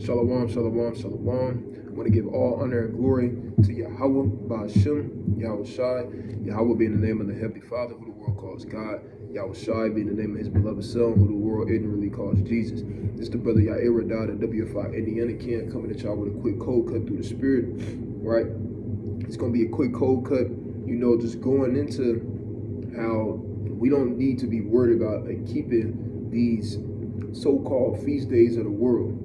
Shalom, shalom, shalom. I want to give all honor and glory to Yahweh, Ba'ashem, Yahweh Shai. Yahweh being the name of the Heavenly Father, who the world calls God. Yahweh Shai being the name of his beloved Son, who the world ignorantly calls Jesus. This is the brother Yair Dad and WFI Indiana Ken coming at y'all with a quick cold cut through the spirit, right? It's going to be a quick cold cut, just going into how we don't need to be worried about keeping these so-called feast days of the world.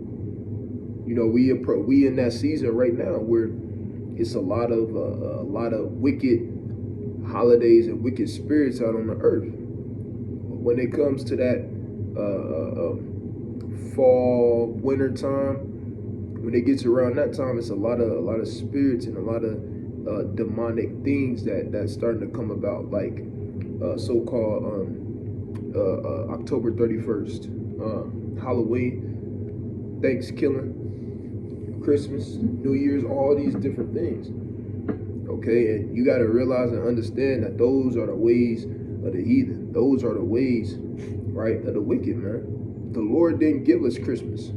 We in that season right now where it's a lot of wicked holidays and wicked spirits out on the earth. When it comes to that fall, winter time, when it gets around that time, it's a lot of spirits and a lot of demonic things that's starting to come about, like so-called October 31st, Halloween, Thanksgiving, Christmas, New Year's, all these different things. Okay, and you got to realize and understand that those are the ways of the heathen. Those are the ways, right, of the wicked, man. The Lord didn't give us Christmas,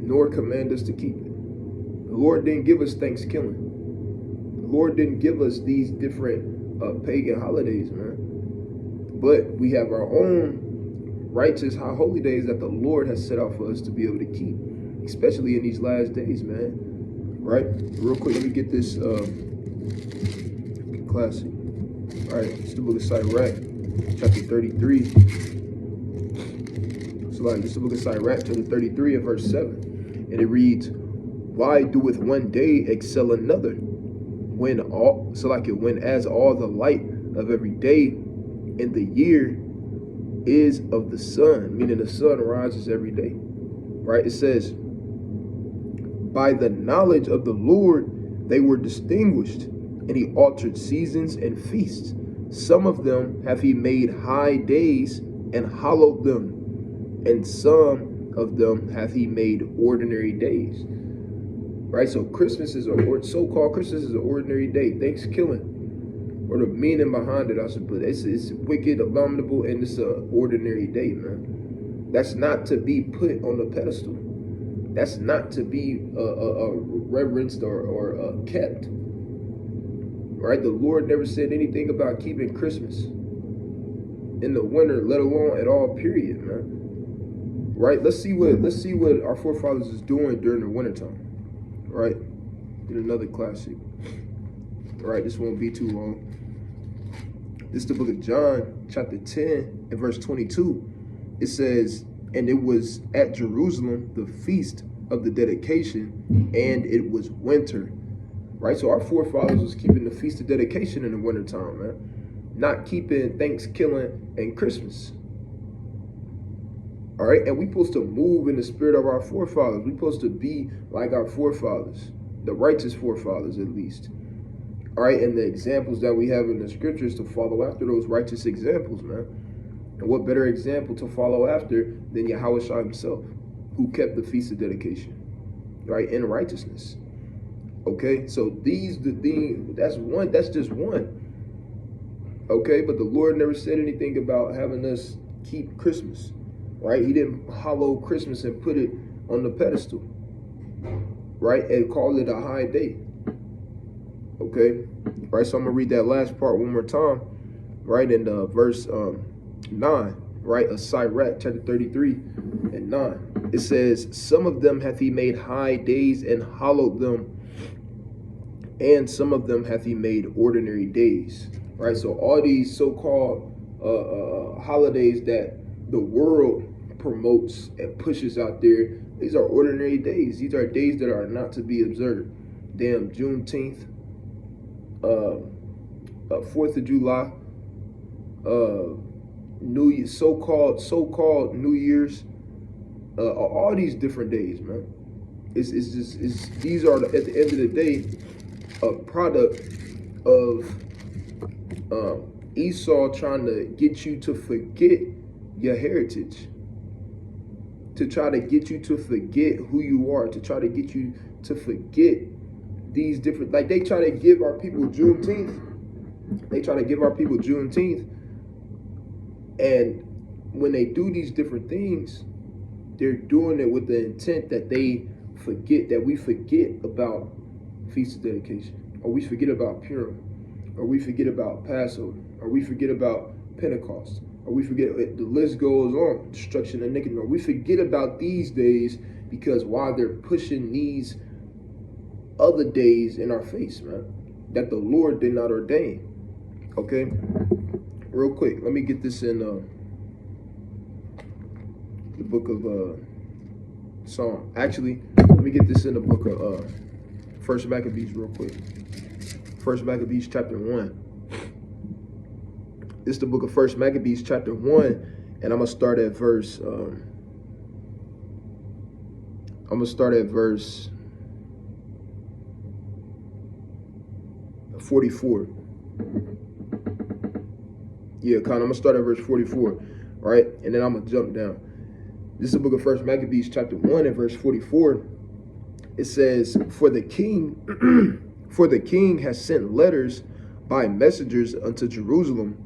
nor command us to keep it. The Lord didn't give us Thanksgiving. The Lord didn't give us these different pagan holidays, man. But we have our own righteous high holy days that the Lord has set out for us to be able to keep, especially in these last days, man. Right? Real quick, let me get this classic. All right, it's the book of Sirach, chapter 33. So like, it's the book of Sirach, chapter 33 and verse 7. And it reads, "Why doeth one day excel another? When as all the light of every day in the year is of the sun," meaning the sun rises every day. Right? It says, "By the knowledge of the Lord they were distinguished, and he altered seasons and feasts. Some of them hath he made high days and hallowed them, and some of them hath he made ordinary days." Right? So Christmas is so-called Christmas is an ordinary day. Thanksgiving, or the meaning behind it, I should put it. It's wicked, abominable, and it's an ordinary day, man. That's not to be put on the pedestal. That's not to be reverenced or kept. Right? The Lord never said anything about keeping Christmas in the winter, let alone at all, period, man. Right? Let's see what our forefathers is doing during the wintertime. Right? Get another classic. All right, this won't be too long. This is the book of John, chapter 10 and verse 22. It says, "And it was at Jerusalem the feast of the dedication, and it was winter." Right? So our forefathers was keeping the feast of dedication in the wintertime, man. Not keeping Thanksgiving and Christmas. All right? And we're supposed to move in the spirit of our forefathers. We're supposed to be like our forefathers, the righteous forefathers at least. All right? And the examples that we have in the scriptures to follow after those righteous examples, man. And what better example to follow after than Yahweh Shai himself, who kept the feast of dedication, right, in righteousness. Okay, so that's just one. Okay, but the Lord never said anything about having us keep Christmas, right? He didn't hallow Christmas and put it on the pedestal, right, and call it a high day. Okay, right, so I'm gonna read that last part one more time, right, in verse 9, right, of Sirach, chapter 33 and 9. It says, "Some of them hath he made high days and hallowed them, and some of them hath he made ordinary days." Right? So all these so-called holidays that the world promotes and pushes out there, these are ordinary days. These are days that are not to be observed. Damn, Juneteenth, 4th of July, New Year, so-called New Year's, all these different days, man. These are, at the end of the day, a product of Esau trying to get you to forget your heritage, to try to get you to forget who you are, to try to get you to forget these different, like they try to give our people Juneteenth. And when they do these different things, they're doing it with the intent that we forget about Feast of Dedication, or we forget about Purim, or we forget about Passover, or we forget about Pentecost, or we forget, the list goes on, destruction of Nicanor. We forget about these days because while they're pushing these other days in our face, man, that the Lord did not ordain. Okay, real quick, let me get this in the book of Psalm. Actually, let me get this in the book of First Maccabees real quick. First Maccabees chapter 1. This is the book of First Maccabees chapter 1, and I'm gonna start at verse 44. Yeah, I'm gonna start at verse 44, right? And then I'm gonna jump down. This is the book of First Maccabees chapter 1 and verse 44. It says, For the king has sent letters by messengers unto Jerusalem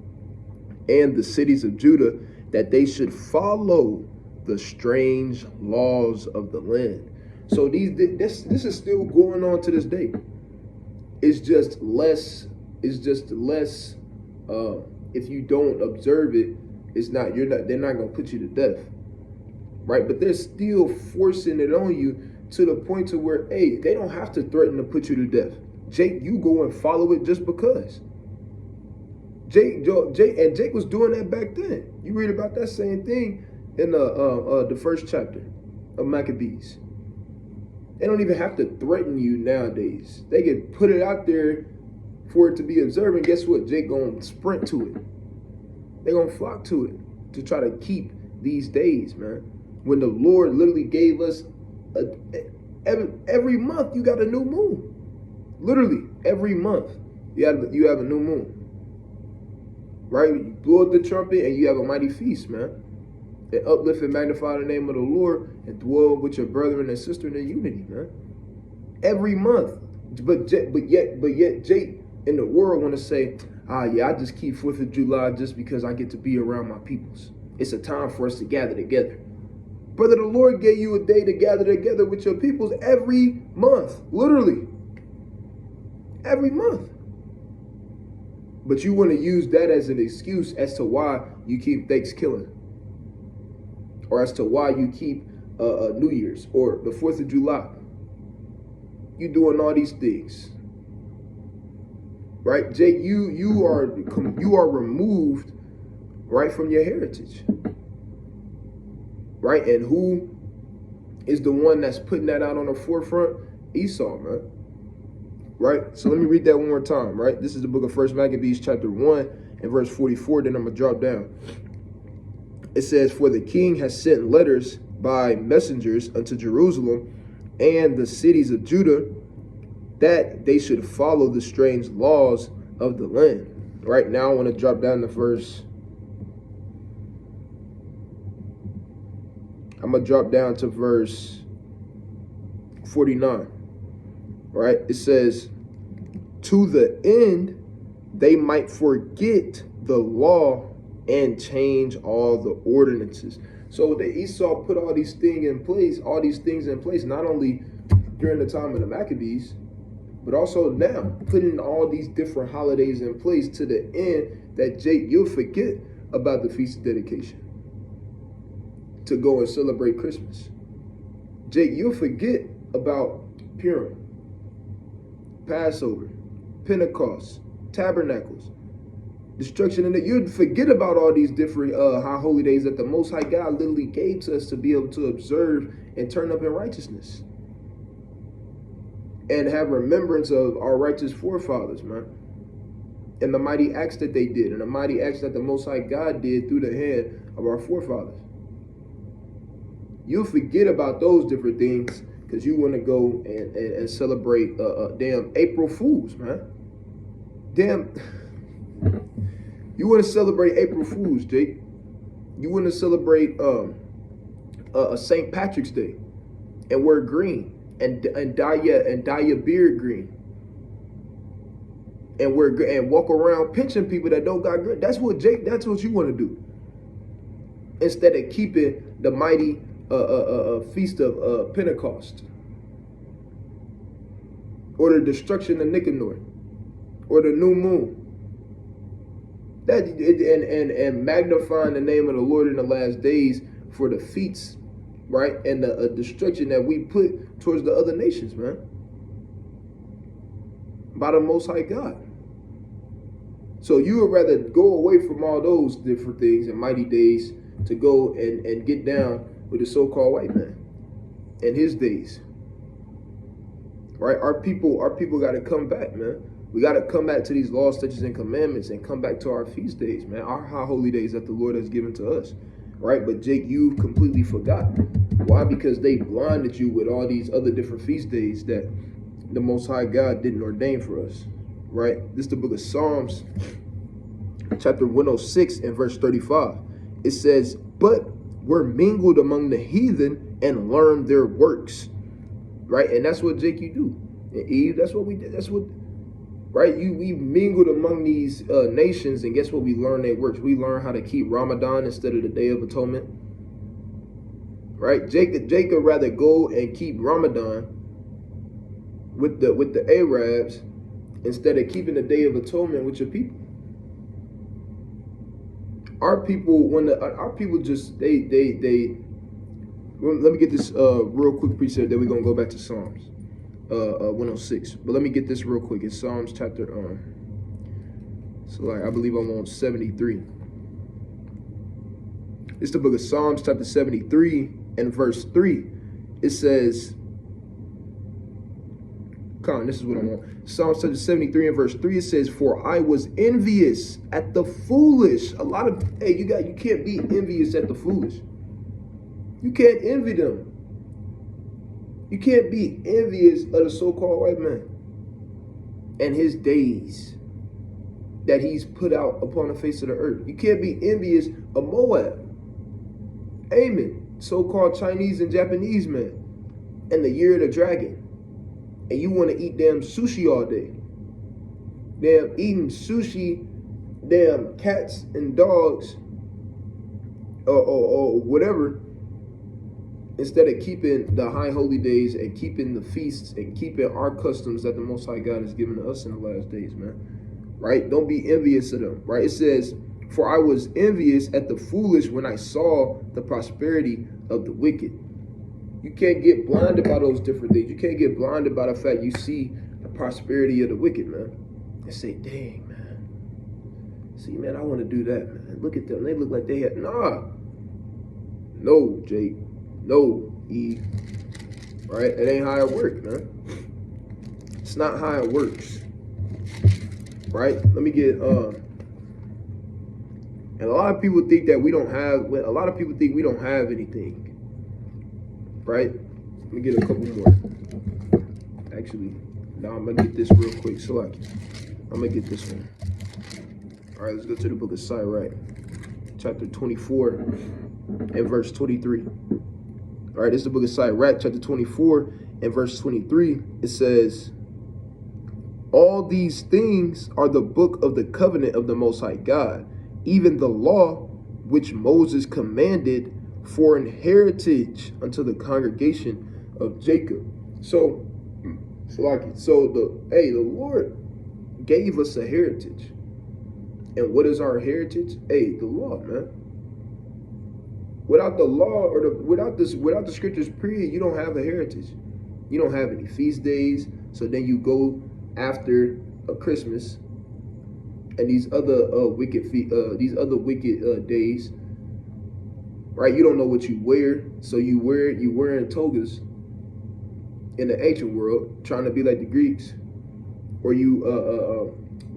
and the cities of Judah, that they should follow the strange laws of the land. So this is still going on to this day. It's just less. If you don't observe it, they're not gonna put you to death, right? But they're still forcing it on you to the point to where, hey, they don't have to threaten to put you to death. Jake, you go and follow it just because. Jake was doing that back then. You read about that same thing in the first chapter of Maccabees. They don't even have to threaten you nowadays. They can put it out there for it to be observed, and guess what? Jake gonna sprint to it. They're gonna flock to it to try to keep these days, man. When the Lord literally gave us every month you got a new moon. Literally every month you have a new moon. Right? You blow up the trumpet and you have a mighty feast, man. And uplift and magnify the name of the Lord and dwell with your brethren and sister in unity, man. Every month. But yet Jake in the world want to say, I just keep 4th of July just because I get to be around my peoples. It's a time for us to gather together. Brother, the Lord gave you a day to gather together with your peoples every month. Literally. Every month. But you want to use that as an excuse as to why you keep Thanksgiving, or as to why you keep New Year's or the 4th of July. You doing all these things, right? Jake, you are removed, right, from your heritage, right? And who is the one that's putting that out on the forefront? Esau, man. Right? So let me read that one more time, right? This is the book of First Maccabees chapter 1 and verse 44. Then I'm going to drop down. It says, For the king has sent letters by messengers unto Jerusalem and the cities of Judah, that they should follow the strange laws of the land. Right now I want to drop down to verse. I'm going to drop down to verse 49. Right? It says, to the end they might forget the law and change all the ordinances. So the Esau put all these things in place, not only during the time of the Maccabees, but also now, putting all these different holidays in place to the end that, Jake, you'll forget about the Feast of Dedication to go and celebrate Christmas. Jake, you'll forget about Purim, Passover, Pentecost, Tabernacles, destruction, and you'd forget about all these different high holy days that the Most High God literally gave to us to be able to observe and turn up in righteousness and have remembrance of our righteous forefathers, man, and the mighty acts that they did and the mighty acts that the Most High God did through the hand of our forefathers. You'll forget about those different things because you want to go and celebrate damn April Fools, man. Damn. You want to celebrate April Fools, Jake. You want to celebrate St. Patrick's Day and wear green and dye your beard green and walk around pinching people that don't got green. That's what you want to do. Instead of keeping the mighty feast of Pentecost, or the destruction of Nicanor, or the new moon. And magnifying the name of the Lord in the last days for the feats, right, and the destruction that we put towards the other nations, man, by the Most High God. So you would rather go away from all those different things and mighty days to go and get down with the so-called white man and his days, right? Our people got to come back, man. We got to come back to these laws, statutes, and commandments, and come back to our feast days, man. Our high holy days that the Lord has given to us, right? But Jake, you completely forgot. Why? Because they blinded you with all these other different feast days that the Most High God didn't ordain for us, right? This is the book of Psalms, chapter 106 and verse 35. It says, "But we're mingled among the heathen and learned their works," right? And that's what, Jake, you do. And Eve, that's what we did. That's what, right? We mingled among these nations, and guess what? We learned their works. We learned how to keep Ramadan instead of the Day of Atonement, right? Jacob rather go and keep Ramadan with the Arabs instead of keeping the Day of Atonement with your people. Our people, our people just they let me get this real quick precept, then we're gonna go back to Psalms 106. But let me get this real quick. It's Psalms chapter so like I believe I'm on 73. It's the book of Psalms chapter 73 and verse 3. It says, this is what I want. Psalms 73 and verse 3, it says, "For I was envious at the foolish." A lot of, you can't be envious at the foolish. You can't envy them. You can't be envious of the so-called white man and his days that he's put out upon the face of the earth. You can't be envious of Moab, Ammon, so-called Chinese and Japanese man, and the year of the dragon. And you want to eat damn sushi all day. Damn eating sushi, damn cats and dogs, or whatever, instead of keeping the high holy days and keeping the feasts and keeping our customs that the Most High God has given to us in the last days, man. Right? Don't be envious of them. Right? It says, "For I was envious at the foolish when I saw the prosperity of the wicked." You can't get blinded by those different things. You can't get blinded by the fact you see the prosperity of the wicked, man, and say, "Dang, man. See, man, I want to do that, man. Look at them. They look like they had..." Nah. No, Jake. No, Eve. Right? It ain't how it works, man. It's not how it works. Right? Let me get, and a lot of people think that we don't have, anything. Right? Let me get a couple more. Actually, now I'm going to get this real quick. So I'm going to get this one. All right, let's go to the book of Sirach, chapter 24 and verse 23. All right, this is the book of Sirach, chapter 24 and verse 23. It says, "All these things are the book of the covenant of the Most High God, even the law which Moses commanded for an heritage unto the congregation of Jacob." So the Lord gave us a heritage. And what is our heritage? The law, man. Without the law without the scriptures, period, you don't have a heritage. You don't have any feast days. So then you go after a Christmas and these other wicked days. Right, you don't know what you wear, so you wearing togas in the ancient world, trying to be like the Greeks, or you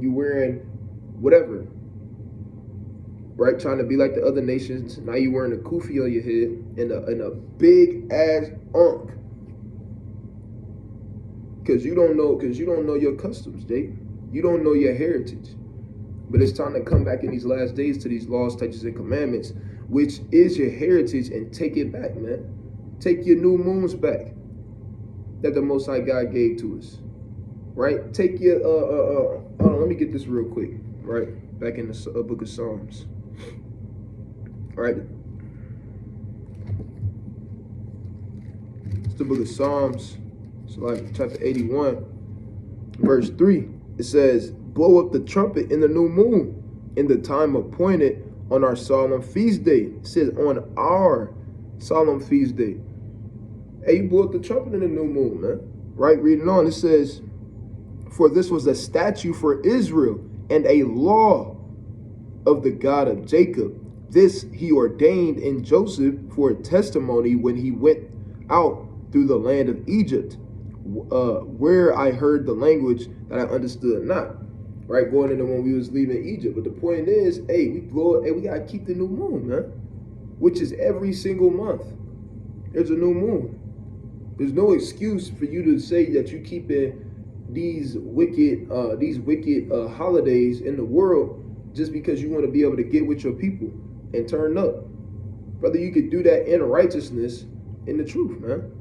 wearing whatever, right, trying to be like the other nations. Now you wearing a kufi on your head and a big ass ankh, because you don't know your customs, Dave. You don't know your heritage. But it's time to come back in these last days to these laws, statutes, and commandments, which is your heritage, and take it back, man. Take your new moons back that the Most High God gave to us, right? Take your, hold on, let me get this real quick, right? Back in the book of Psalms, right? It's the book of Psalms. It's like chapter 81, verse 3. It says, blow up the trumpet in the new moon, in the time appointed on our solemn feast day. It says on our solemn feast day. Hey, you blow up the trumpet in the new moon, man. Right, reading on, it says, for this was a statute for Israel and a law of the God of Jacob. This he ordained in Joseph for a testimony when he went out through the land of Egypt, where I heard the language that I understood not. Right, going into when we was leaving Egypt. But the point is, hey, we gotta keep the new moon, man, which is every single month. There's a new moon. There's no excuse for you to say that you keeping these wicked holidays in the world just because you want to be able to get with your people and turn up. Brother, you could do that in righteousness, in the truth, man.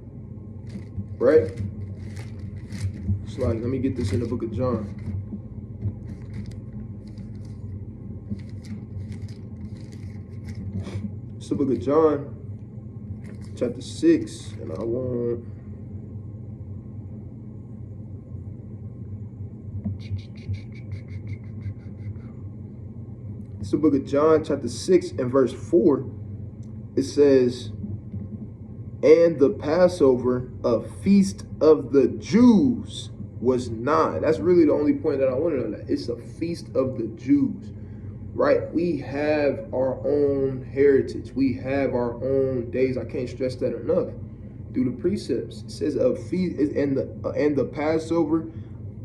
Right? It's like, let me get this in the book of John. It's the book of John, chapter 6, and I want... It's the book of John, chapter 6, and verse 4. It says, and the Passover, a feast of the Jews, was nigh. That's really the only point that I wanted on that. It's a feast of the Jews, right? We have our own heritage. We have our own days. I can't stress that enough. Through the precepts, it says a feast, and the Passover,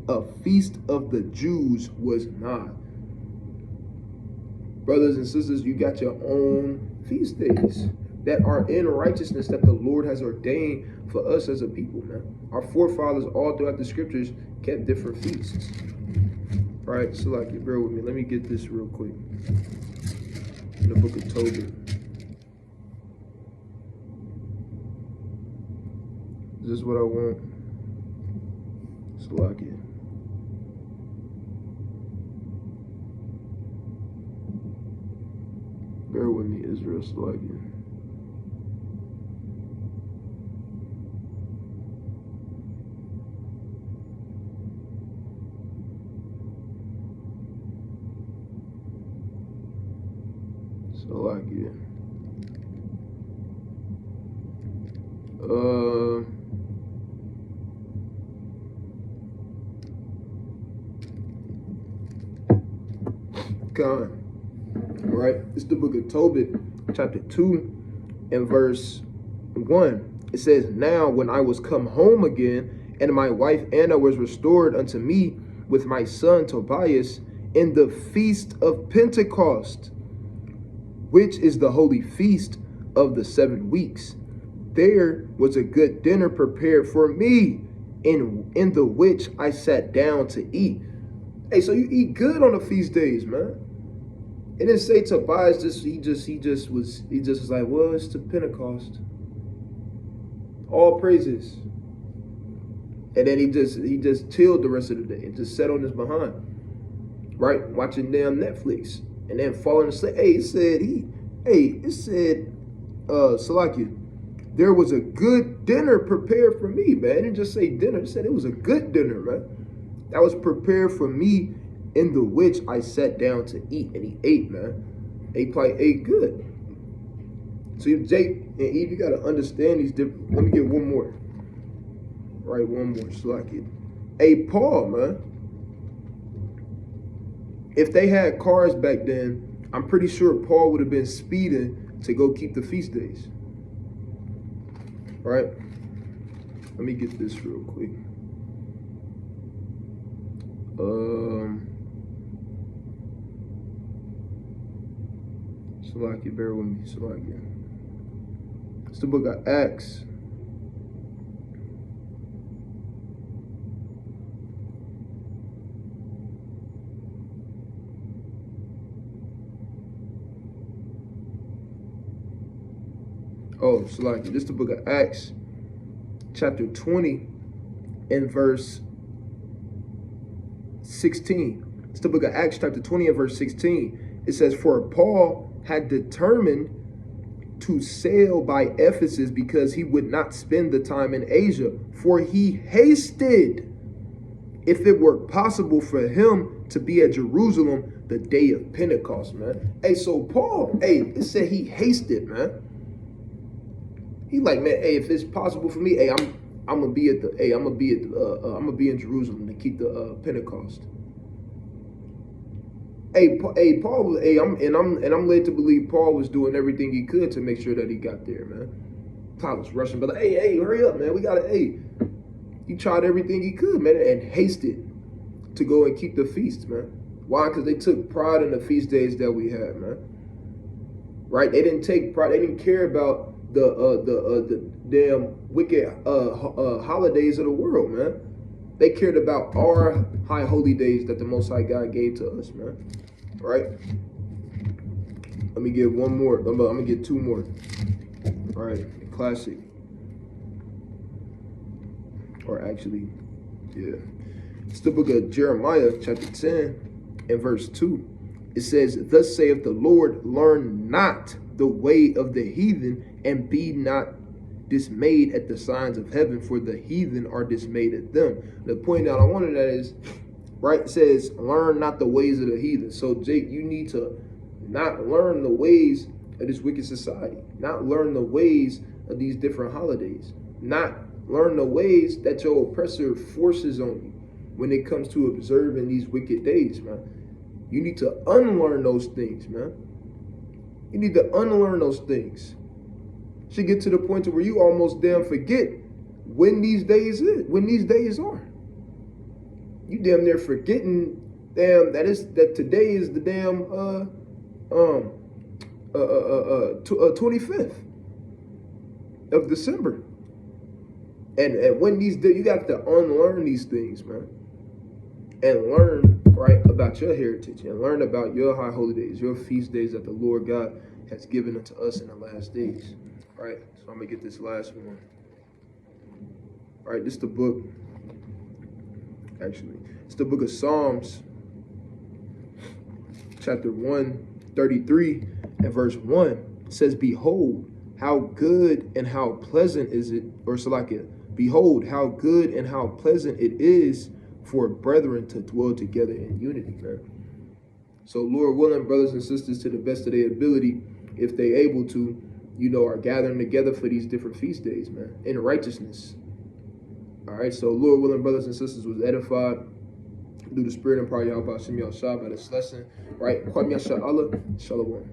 a feast of the Jews, was nigh. Brothers and sisters, you got your own feast days that are in righteousness that the Lord has ordained for us as a people, man. Our forefathers all throughout the scriptures kept different feasts. Right, so like, bear with me. Let me get this real quick. In the book of Tobit. Is this what I want? Salakia. Bear with me, Israel, Salakia. Salakia. God. All right, it's the book of Tobit, chapter 2, and verse 1. It says, now when I was come home again, and my wife Anna was restored unto me with my son Tobias in the feast of Pentecost, which is the holy feast of the 7 weeks. There was a good dinner prepared for me, in the which I sat down to eat. Hey, so you eat good on the feast days, man. It didn't say Tobias he just was like, well, it's the Pentecost. All praises. And then he just chilled the rest of the day and just sat on his behind. Right? Watching damn Netflix. And then falling asleep. Hey, it said, Salakia, there was a good dinner prepared for me, man. It didn't just say dinner. It said it was a good dinner, man. That was prepared for me, in the which I sat down to eat. And he ate, man. He probably ate good. So Jake and Eve, you got to understand these different. Let me get one more. Right, one more. Salakia. Hey, Paul, man. If they had cars back then, I'm pretty sure Paul would have been speeding to go keep the feast days. Right? Let me get this real quick. Salakia, bear with me. Salakia. It's the book of Acts. Oh, Salakia. This is the book of Acts, chapter 20, and verse 16. It's the book of Acts, chapter 20, and verse 16. It says, for Paul had determined to sail by Ephesus because he would not spend the time in Asia, for he hasted, if it were possible for him to be at Jerusalem the day of Pentecost, man. Hey, so Paul, it said he hasted, man. He like, man, if it's possible for me, I'm gonna be at the, I'm gonna be in Jerusalem to keep the Pentecost. Paul, I'm led to believe Paul was doing everything he could to make sure that he got there, man. Paul was rushing, but like, hurry up, man. We gotta, he tried everything he could, man, and hasted to go and keep the feasts, man. Why? Because they took pride in the feast days that we had, man. Right? They didn't take pride. They didn't care about the damn wicked holidays of the world, man. They cared about our high holy days that the Most High God gave to us, man. Right? Let me get one more. I'm gonna get two more. All right, classic. Or actually, yeah. It's the book of Jeremiah, chapter 10, and verse 2. It says, "Thus saith the Lord, learn not the way of the heathen, and be not dismayed at the signs of heaven, for the heathen are dismayed at them." The point that I wanted that is, right, it says, learn not the ways of the heathen. So, Jake, you need to not learn the ways of this wicked society, not learn the ways of these different holidays, not learn the ways that your oppressor forces on you when it comes to observing these wicked days, man. You need to unlearn those things, man. You need to unlearn those things. Should get to the point to where you almost damn forget when these days are. You damn near forgetting, damn, that today is the damn 25th of December. And when these days, you got to unlearn these things, man, and learn right about your heritage and learn about your high holy days, your feast days that the Lord God has given unto us in the last days. Right, so I'm gonna get this last one. All right, this is the book. Actually, it's the book of Psalms, chapter 133 and verse 1. It says, "Behold, how good and how pleasant is it," or Salakia, "Behold, how good and how pleasant it is for brethren to dwell together in unity," man. So, Lord willing, brothers and sisters, to the best of their ability, if they're able to, are gathering together for these different feast days, man, in righteousness. All right, so Lord willing, brothers and sisters, was edified through the Spirit and power of Yahweh Hashem Yahshua by this lesson, right? Kwame Yasha Allah, Shalom.